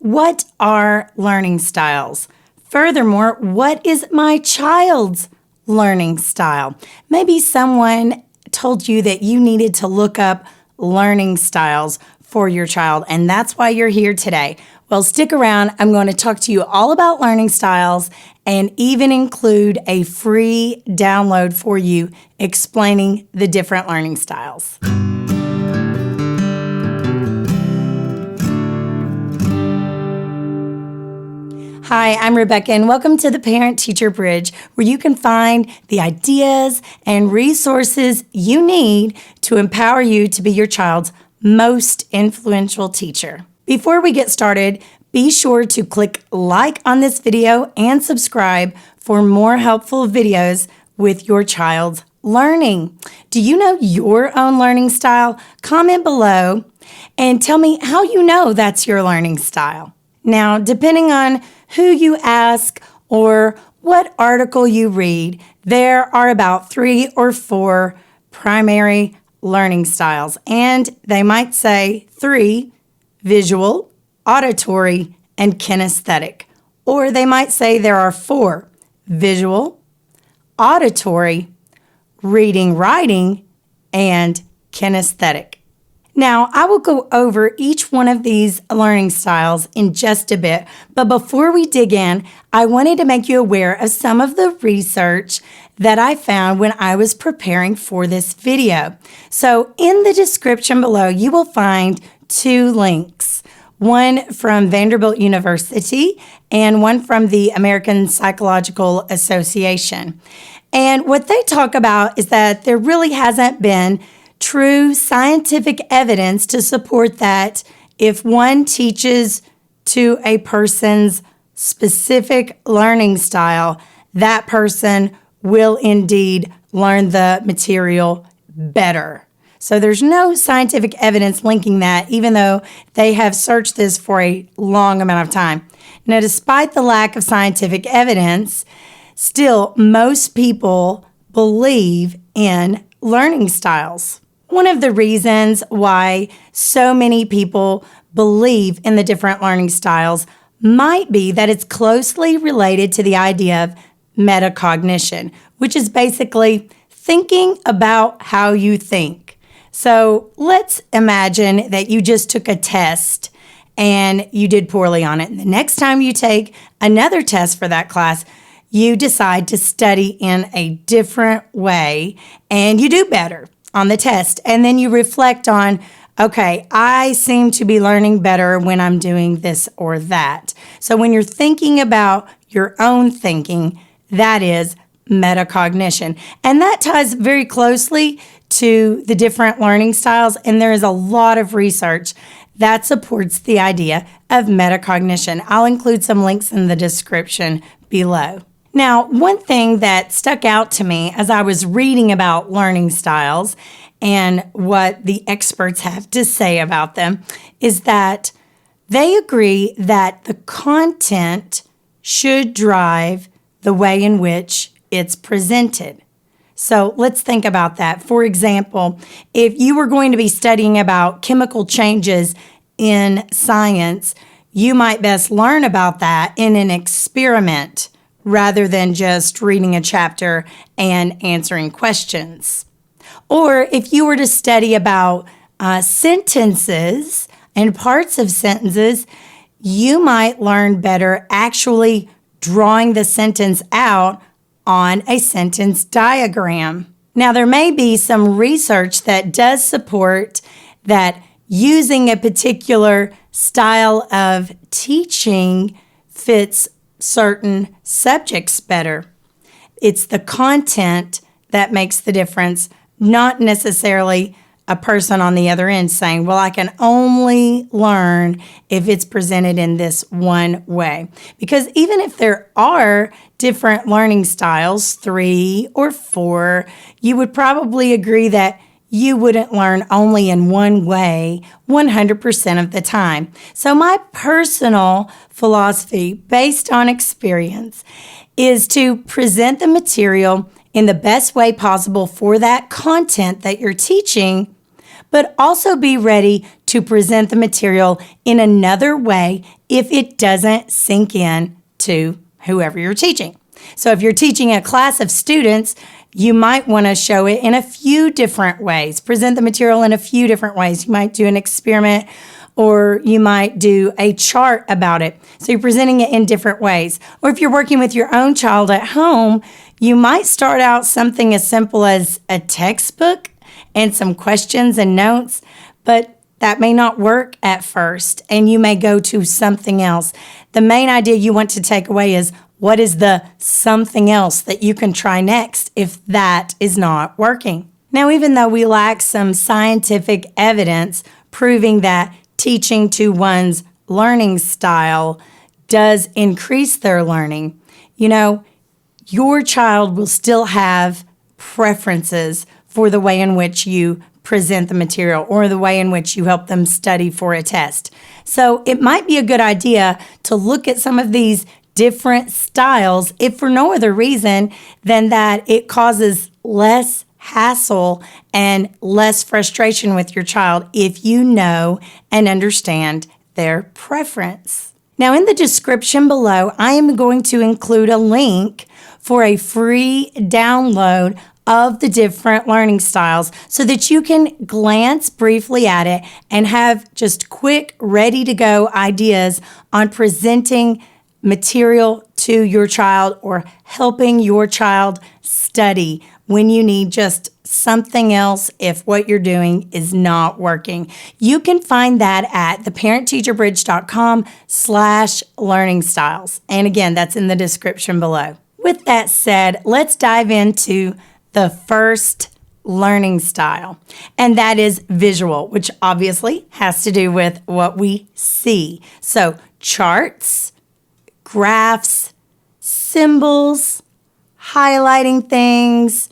What are learning styles? Furthermore, what is my child's learning style? Maybe someone told you that you needed to look up learning styles for your child, and that's why you're here today. Well, stick around. I'm going to talk to you all about learning styles and even include a free download for you explaining the different learning styles. Hi, I'm Rebecca, and welcome to the Parent-Teacher Bridge, where you can find the ideas and resources you need to empower you to be your child's most influential teacher. Before we get started, be sure to click like on this video and subscribe for more helpful videos with your child's learning. Do you know your own learning style? Comment below and tell me how you know that's your learning style. Now, depending on who you ask or what article you read, there are about 3 or 4 primary learning styles, and they might say 3: visual, auditory, and kinesthetic. Or they might say there are 4: visual, auditory, reading, writing, and kinesthetic. Now, I will go over each one of these learning styles in just a bit, but before we dig in, I wanted to make you aware of some of the research that I found when I was preparing for this video. So in the description below, you will find 2 links, one from Vanderbilt University and one from the American Psychological Association. And what they talk about is that there really hasn't been true scientific evidence to support that if one teaches to a person's specific learning style, that person will indeed learn the material better. So there's no scientific evidence linking that, even though they have searched this for a long amount of time. Now, despite the lack of scientific evidence, still most people believe in learning styles. One of the reasons why so many people believe in the different learning styles might be that it's closely related to the idea of metacognition, which is basically thinking about how you think. So let's imagine that you just took a test and you did poorly on it. And the next time you take another test for that class, you decide to study in a different way and you do better on the test. And then you reflect on, okay, I seem to be learning better when I'm doing this or that. So when you're thinking about your own thinking, that is metacognition. And that ties very closely to the different learning styles. And there is a lot of research that supports the idea of metacognition. I'll include some links in the description below. Now, one thing that stuck out to me as I was reading about learning styles and what the experts have to say about them is that they agree that the content should drive the way in which it's presented. So let's think about that. For example, if you were going to be studying about chemical changes in science, you might best learn about that in an experiment rather than just reading a chapter and answering questions. Or if you were to study about sentences and parts of sentences, you might learn better actually drawing the sentence out on a sentence diagram. Now, there may be some research that does support that using a particular style of teaching fits certain subjects better. It's the content that makes the difference, not necessarily a person on the other end saying, well, I can only learn if it's presented in this one way. Because even if there are different learning styles, 3 or 4, you would probably agree that you wouldn't learn only in one way 100% of the time. So my personal philosophy, based on experience, is to present the material in the best way possible for that content that you're teaching, but also be ready to present the material in another way if it doesn't sink in to whoever you're teaching. So if you're teaching a class of students, you might want to show it in a few different ways, present the material in a few different ways. You might do an experiment, or you might do a chart about it. So you're presenting it in different ways. Or if you're working with your own child at home, you might start out something as simple as a textbook and some questions and notes, but that may not work at first, and you may go to something else. The main idea you want to take away is, what is the something else that you can try next if that is not working? Now, even though we lack some scientific evidence proving that teaching to one's learning style does increase their learning, your child will still have preferences for the way in which you present the material or the way in which you help them study for a test. So it might be a good idea to look at some of these different styles, if for no other reason than that it causes less hassle and less frustration with your child if you know and understand their preference. Now, in the description below, I am going to include a link for a free download of the different learning styles so that you can glance briefly at it and have just quick, ready-to-go ideas on presenting material to your child or helping your child study when you need just something else if what you're doing is not working. You can find that at theparentteacherbridge.com/learning styles. And again, that's in the description below. With that said, let's dive into the first learning style, and that is visual, which obviously has to do with what we see. So charts, graphs, symbols, highlighting things,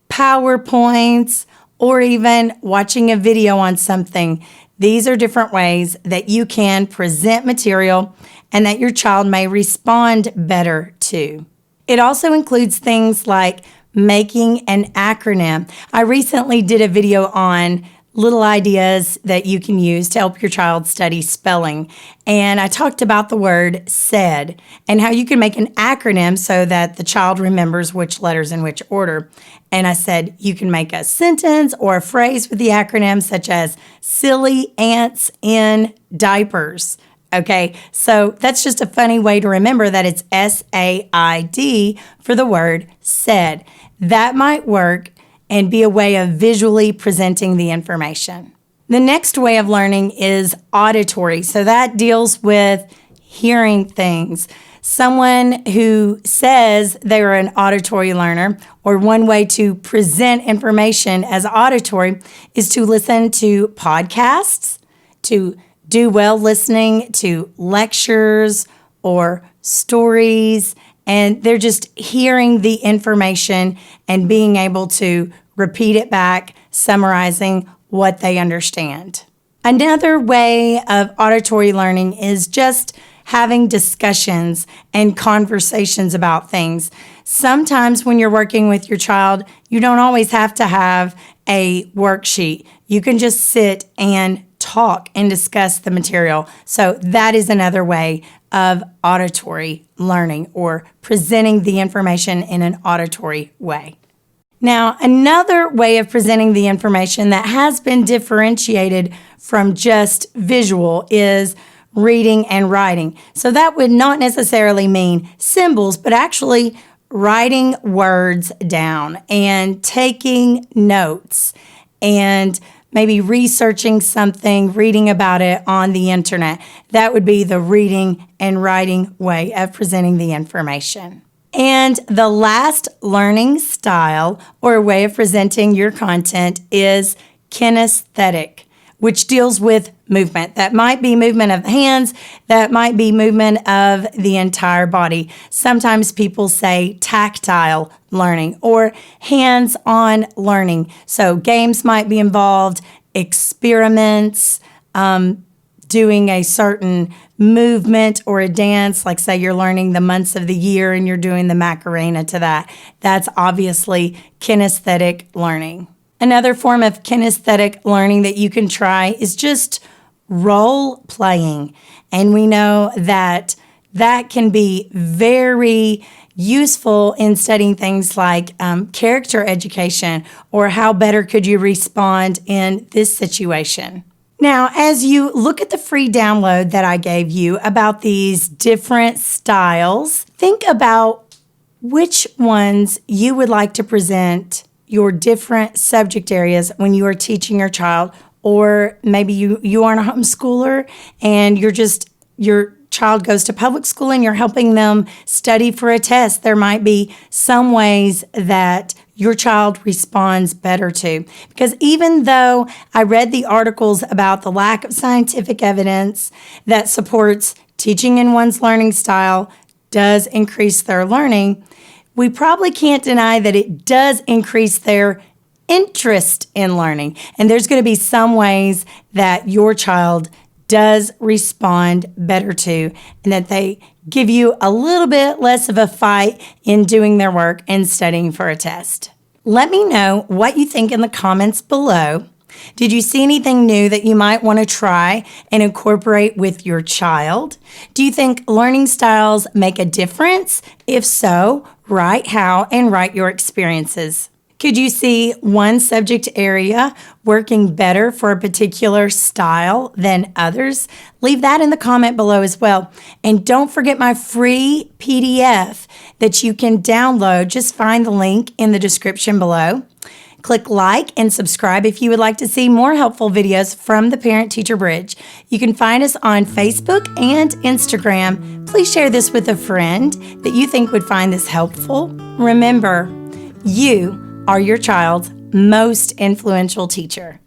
PowerPoints, or even watching a video on something. These are different ways that you can present material and that your child may respond better to. It also includes things like making an acronym. I recently did a video on little ideas that you can use to help your child study spelling. And I talked about the word said and how you can make an acronym so that the child remembers which letters in which order. And I said you can make a sentence or a phrase with the acronym, such as silly ants in diapers. Okay, so that's just a funny way to remember that it's SAID for the word said. That might work and be a way of visually presenting the information. The next way of learning is auditory. So that deals with hearing things. Someone who says they're an auditory learner, or one way to present information as auditory, is to listen to podcasts, to do well listening to lectures or stories, and they're just hearing the information and being able to repeat it back, summarizing what they understand. Another way of auditory learning is just having discussions and conversations about things. Sometimes when you're working with your child, you don't always have to have a worksheet. You can just sit and talk and discuss the material. So that is another way of auditory learning, or presenting the information in an auditory way. Now, another way of presenting the information that has been differentiated from just visual is reading and writing. So that would not necessarily mean symbols, but actually writing words down and taking notes and maybe researching something, reading about it on the internet. That would be the reading and writing way of presenting the information. And the last learning style or way of presenting your content is kinesthetic, which deals with movement. That might be movement of the hands, that might be movement of the entire body. Sometimes people say tactile learning or hands-on learning. So games might be involved, experiments, doing a certain movement or a dance, like say you're learning the months of the year and you're doing the Macarena to that. That's obviously kinesthetic learning. Another form of kinesthetic learning that you can try is just role playing. And we know that that can be very useful in studying things like character education, or how better could you respond in this situation. Now, as you look at the free download that I gave you about these different styles, think about which ones you would like to present your different subject areas when you are teaching your child, or maybe you aren't a homeschooler and your child goes to public school and you're helping them study for a test. There might be some ways that your child responds better to. Because even though I read the articles about the lack of scientific evidence that supports teaching in one's learning style does increase their learning, we probably can't deny that it does increase their interest in learning. And there's going to be some ways that your child does respond better to, and that they give you a little bit less of a fight in doing their work and studying for a test. Let me know what you think in the comments below. Did you see anything new that you might want to try and incorporate with your child? Do you think learning styles make a difference? If so, write how and write your experiences. Could you see one subject area working better for a particular style than others? Leave that in the comment below as well. And don't forget my free PDF that you can download. Just find the link in the description below. Click like and subscribe if you would like to see more helpful videos from the Parent Teacher Bridge. You can find us on Facebook and Instagram. Please share this with a friend that you think would find this helpful. Remember, you are your child's most influential teacher.